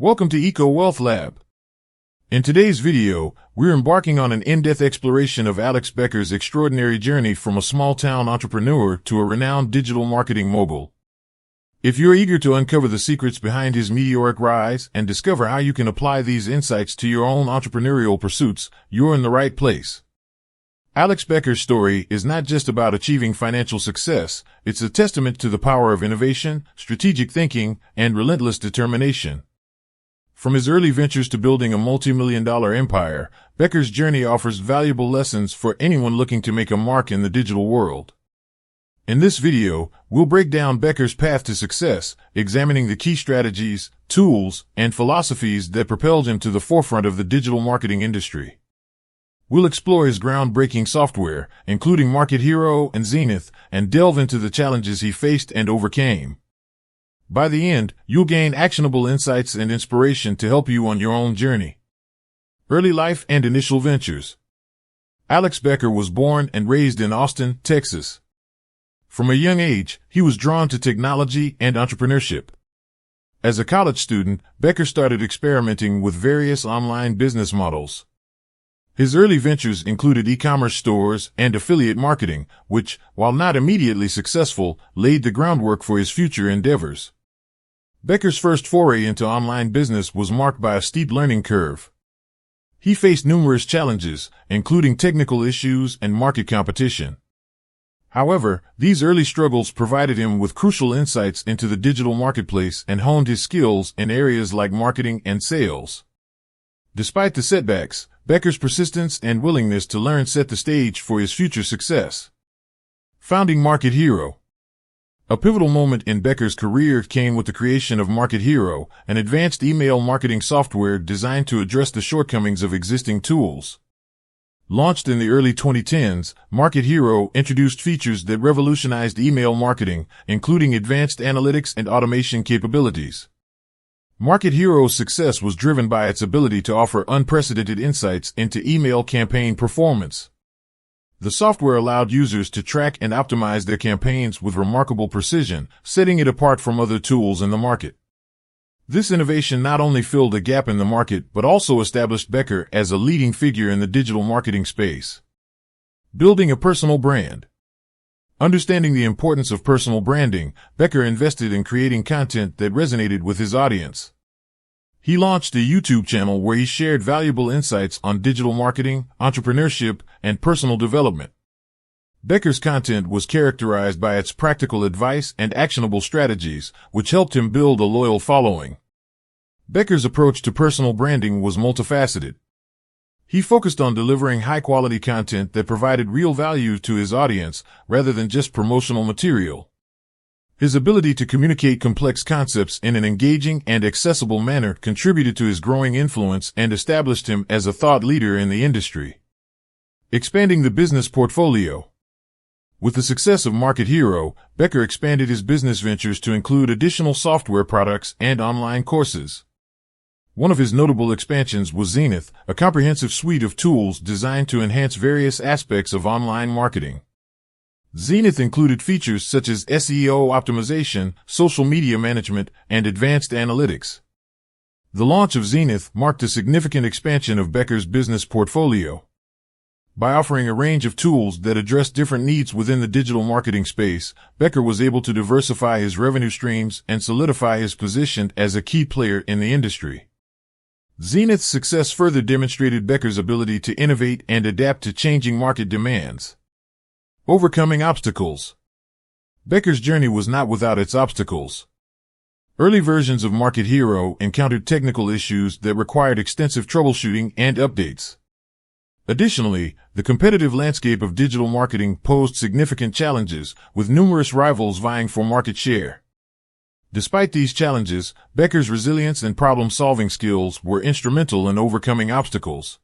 Welcome to Eco Wealth Lab. In today's video, we're embarking on an in-depth exploration of Alex Becker's extraordinary journey from a small-town entrepreneur to a renowned digital marketing mogul. If you're eager to uncover the secrets behind his meteoric rise and discover how you can apply these insights to your own entrepreneurial pursuits, you're in the right place. Alex Becker's story is not just about achieving financial success, it's a testament to the power of innovation, strategic thinking, and relentless determination. From his early ventures to building a multi-million-dollar empire, Becker's journey offers valuable lessons for anyone looking to make a mark in the digital world. In this video, we'll break down Becker's path to success, examining the key strategies, tools, and philosophies that propelled him to the forefront of the digital marketing industry. We'll explore his groundbreaking software, including Market Hero and Zenith, and delve into the challenges he faced and overcame. By the end, you'll gain actionable insights and inspiration to help you on your own journey. Early life and initial ventures. Alex Becker was born and raised in Austin, Texas. From a young age, he was drawn to technology and entrepreneurship. As a college student, Becker started experimenting with various online business models. His early ventures included e-commerce stores and affiliate marketing, which, while not immediately successful, laid the groundwork for his future endeavors. Becker's first foray into online business was marked by a steep learning curve. He faced numerous challenges, including technical issues and market competition. However, these early struggles provided him with crucial insights into the digital marketplace and honed his skills in areas like marketing and sales. Despite the setbacks, Becker's persistence and willingness to learn set the stage for his future success. Founding Market Hero. A pivotal moment in Becker's career came with the creation of Market Hero, an advanced email marketing software designed to address the shortcomings of existing tools. Launched in the early 2010s, Market Hero introduced features that revolutionized email marketing, including advanced analytics and automation capabilities. Market Hero's success was driven by its ability to offer unprecedented insights into email campaign performance. The software allowed users to track and optimize their campaigns with remarkable precision, setting it apart from other tools in the market. This innovation not only filled a gap in the market but also established Becker as a leading figure in the digital marketing space. Building a personal brand. Understanding the importance of personal branding, Becker invested in creating content that resonated with his audience. He launched a YouTube channel where he shared valuable insights on digital marketing, entrepreneurship, and personal development. Becker's content was characterized by its practical advice and actionable strategies, which helped him build a loyal following. Becker's approach to personal branding was multifaceted. He focused on delivering high-quality content that provided real value to his audience, rather than just promotional material. His ability to communicate complex concepts in an engaging and accessible manner contributed to his growing influence and established him as a thought leader in the industry. Expanding the business portfolio. With the success of Market Hero, Becker expanded his business ventures to include additional software products and online courses. One of his notable expansions was Zenith, a comprehensive suite of tools designed to enhance various aspects of online marketing. Zenith included features such as SEO optimization, social media management, and advanced analytics. The launch of Zenith marked a significant expansion of Becker's business portfolio. By offering a range of tools that address different needs within the digital marketing space, Becker was able to diversify his revenue streams and solidify his position as a key player in the industry. Zenith's success further demonstrated Becker's ability to innovate and adapt to changing market demands. Overcoming obstacles. Becker's journey was not without its obstacles. Early versions of Market Hero encountered technical issues that required extensive troubleshooting and updates. Additionally, the competitive landscape of digital marketing posed significant challenges, with numerous rivals vying for market share. Despite these challenges, Becker's resilience and problem-solving skills were instrumental in overcoming obstacles.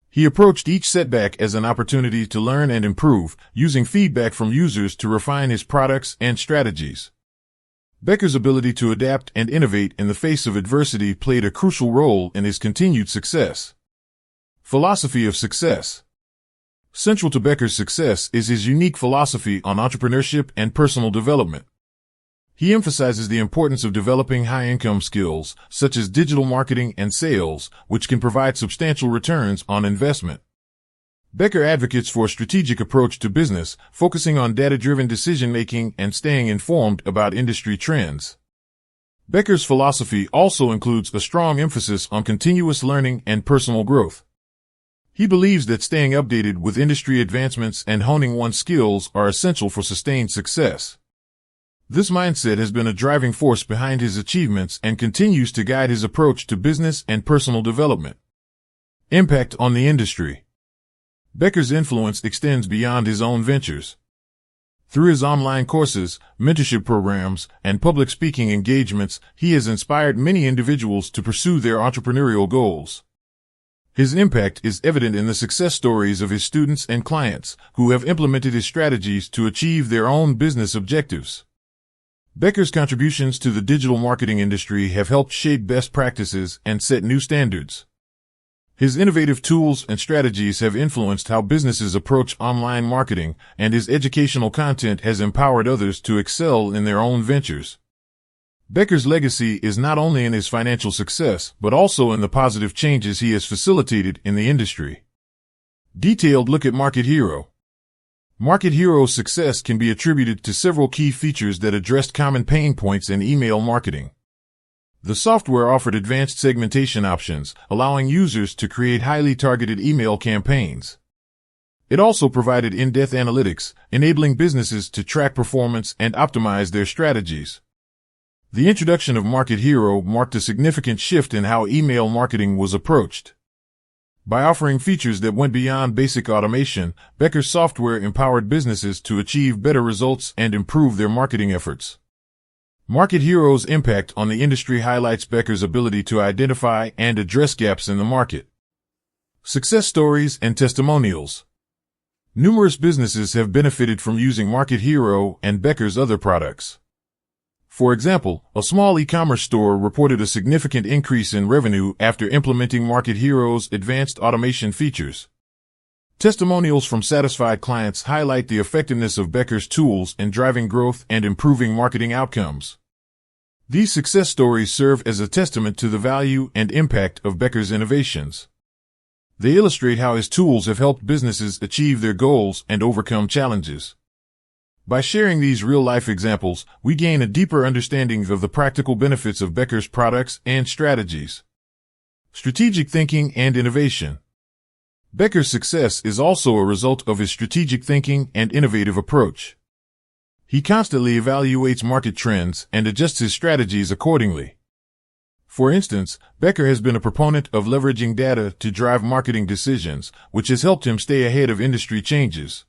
He approached each setback as an opportunity to learn and improve, using feedback from users to refine his products and strategies. Becker's ability to adapt and innovate in the face of adversity played a crucial role in his continued success. Philosophy of success. Central to Becker's success is his unique philosophy on entrepreneurship and personal development. He emphasizes the importance of developing high-income skills, such as digital marketing and sales, which can provide substantial returns on investment. Becker advocates for a strategic approach to business, focusing on data-driven decision-making and staying informed about industry trends. Becker's philosophy also includes a strong emphasis on continuous learning and personal growth. He believes that staying updated with industry advancements and honing one's skills are essential for sustained success. This mindset has been a driving force behind his achievements and continues to guide his approach to business and personal development. Impact on the industry. Becker's influence extends beyond his own ventures. Through his online courses, mentorship programs, and public speaking engagements, he has inspired many individuals to pursue their entrepreneurial goals. His impact is evident in the success stories of his students and clients, who have implemented his strategies to achieve their own business objectives. Becker's contributions to the digital marketing industry have helped shape best practices and set new standards. His innovative tools and strategies have influenced how businesses approach online marketing, and his educational content has empowered others to excel in their own ventures. Becker's legacy is not only in his financial success, but also in the positive changes he has facilitated in the industry. Detailed look at Market Hero. Market Hero's success can be attributed to several key features that addressed common pain points in email marketing. The software offered advanced segmentation options, allowing users to create highly targeted email campaigns. It also provided in-depth analytics, enabling businesses to track performance and optimize their strategies. The introduction of Market Hero marked a significant shift in how email marketing was approached. By offering features that went beyond basic automation, Becker's software empowered businesses to achieve better results and improve their marketing efforts. Market Hero's impact on the industry highlights Becker's ability to identify and address gaps in the market. Success stories and testimonials. Numerous businesses have benefited from using Market Hero and Becker's other products. For example, a small e-commerce store reported a significant increase in revenue after implementing Market Hero's advanced automation features. Testimonials from satisfied clients highlight the effectiveness of Becker's tools in driving growth and improving marketing outcomes. These success stories serve as a testament to the value and impact of Becker's innovations. They illustrate how his tools have helped businesses achieve their goals and overcome challenges. By sharing these real-life examples, we gain a deeper understanding of the practical benefits of Becker's products and strategies. Strategic thinking and innovation. Becker's success is also a result of his strategic thinking and innovative approach. He constantly evaluates market trends and adjusts his strategies accordingly. For instance, Becker has been a proponent of leveraging data to drive marketing decisions, which has helped him stay ahead of industry changes.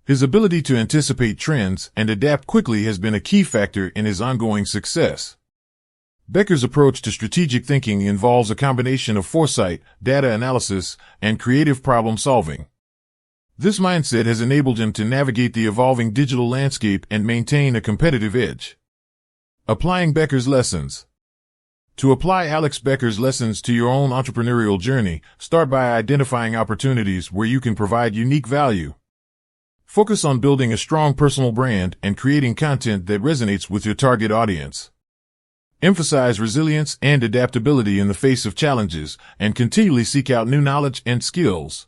His ability to anticipate trends and adapt quickly has been a key factor in his ongoing success. Becker's approach to strategic thinking involves a combination of foresight, data analysis, and creative problem solving. This mindset has enabled him to navigate the evolving digital landscape and maintain a competitive edge. Applying Becker's lessons. To apply Alex Becker's lessons to your own entrepreneurial journey, start by identifying opportunities where you can provide unique value. Focus on building a strong personal brand and creating content that resonates with your target audience. Emphasize resilience and adaptability in the face of challenges, and continually seek out new knowledge and skills.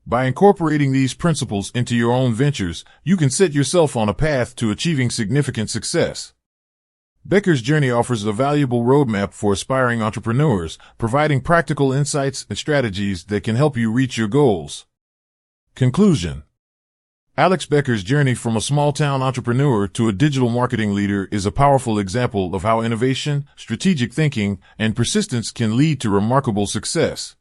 By incorporating these principles into your own ventures, you can set yourself on a path to achieving significant success. Becker's journey offers a valuable roadmap for aspiring entrepreneurs, providing practical insights and strategies that can help you reach your goals. Conclusion. Alex Becker's journey from a small-town entrepreneur to a digital marketing leader is a powerful example of how innovation, strategic thinking, and persistence can lead to remarkable success.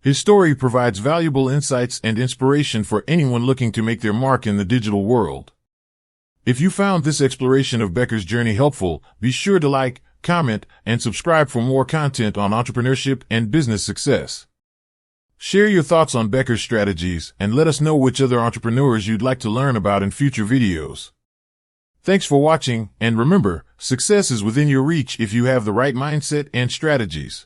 His story provides valuable insights and inspiration for anyone looking to make their mark in the digital world. If you found this exploration of Becker's journey helpful, be sure to like, comment, and subscribe for more content on entrepreneurship and business success. Share your thoughts on Becker's strategies and let us know which other entrepreneurs you'd like to learn about in future videos. Thanks for watching, and remember, success is within your reach if you have the right mindset and strategies.